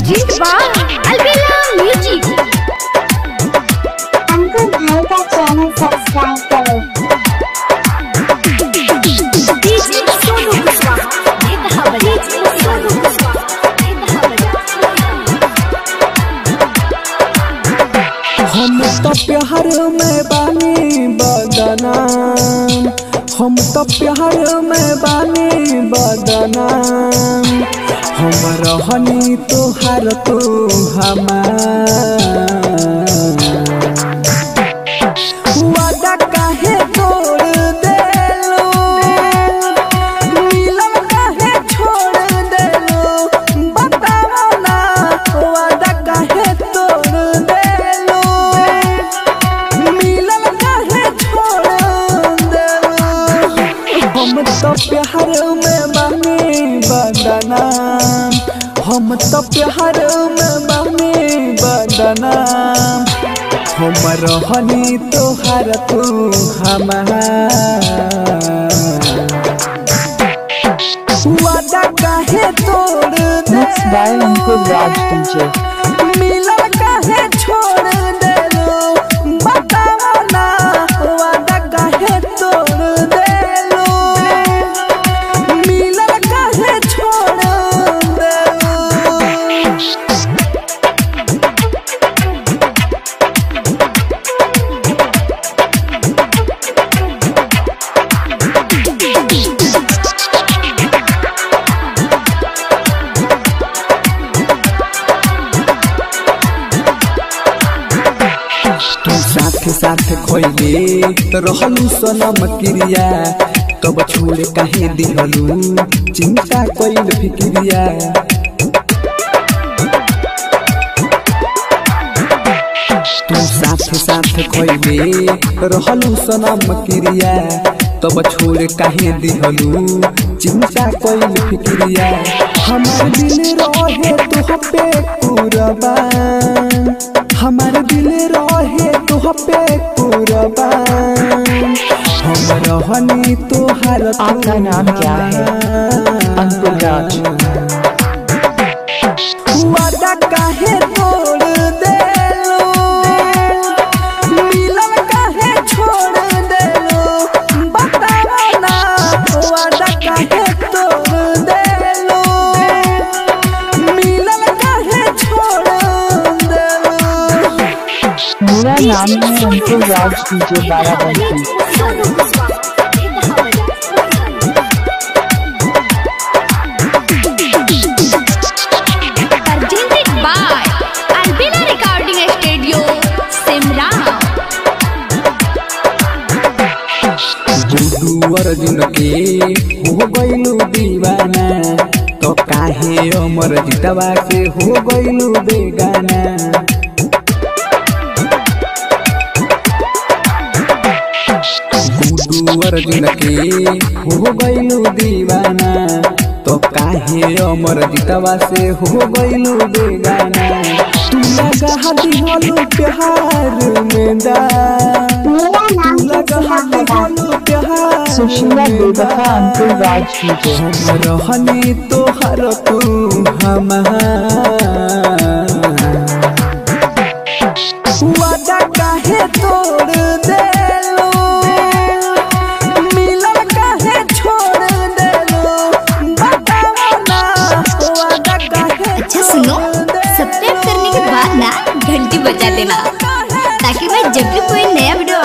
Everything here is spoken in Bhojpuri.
Present by Albela music. Ankur भाई का चैनल सब्सक्राइब करो। डीजे सोनू कुशवाहा ये कहा बजा। सोनू कुशवाहा ये कहा बजा। हम तो प्यार में बानी बदना, हम तो प्यार में बानी बदना, हम रहनी तोहार तू हमार। वादा काहे तोड़ देलो, मिलन काहे छोड़ देलो, बताओ ना वादा काहे तोड़ देलो, मिलन काहे छोड़ देलो। हम तो प्यार में बानी बदना, हम तो प्यार में बानी बदना, हम रहनी तोहार तू हमार। वादा काहे तोड़ देलो, मिलन काहे छोड़ देलो, बताओ ना वादा काहे तोड़ देलो, मिलन काहे छोड़ देलो। तू साथ साथ खोइले तो रहलू सनम क्रिया, तब छोड़े काहे दिहलू चिंता कइल फिक्रिया। तू साथ साथ खोइले रहलू सनम क्रिया, तब छोड़े काहे दिहलू चिंता कइल फिक्रिया। हमार दिल रहे तुह पे कुर्बान, हमार दिल रहे तुह पे कुर्बान, हम रहनी तोहार। आपका नाम क्या है? अंकुर राज। वादा काहे तोड़ देलो, मिलन काहे छोड़ देलो, बताओ ना वादा काहे तोड़ देलो, मिलन काहे छोड़ देलो। मेरा नाम है अंकुर राज, डीजे बाराबंकी। सोनू कुशवाहा ये कहा बजा। Presented by Albela recording studio Simra. Guddu Arjun के हो गइलू दीवाना, तो काहे अमर जितवा से हो गइलू बेगाना। गुड्डू अर्जुन के हो गइलू दीवाना, तो काहे अमर जितवा से हो गइलू बेगाना। तू लगा दिहलू प्यार में दाग, मेरा नाम लगा दिहलू प्यार सुशीला देवका अंकुर राज डीजे। हम रहनी तोहार तू हमार। वादा काहे तोड़ देलो, मिलन काहे छोड़ देलो, बताओ ना वादा काहे। अच्छा सुनो, सब्सक्राइब करने के बाद ना घंटी बजा देना, ताकि मैं जब भी कोई नया वीडियो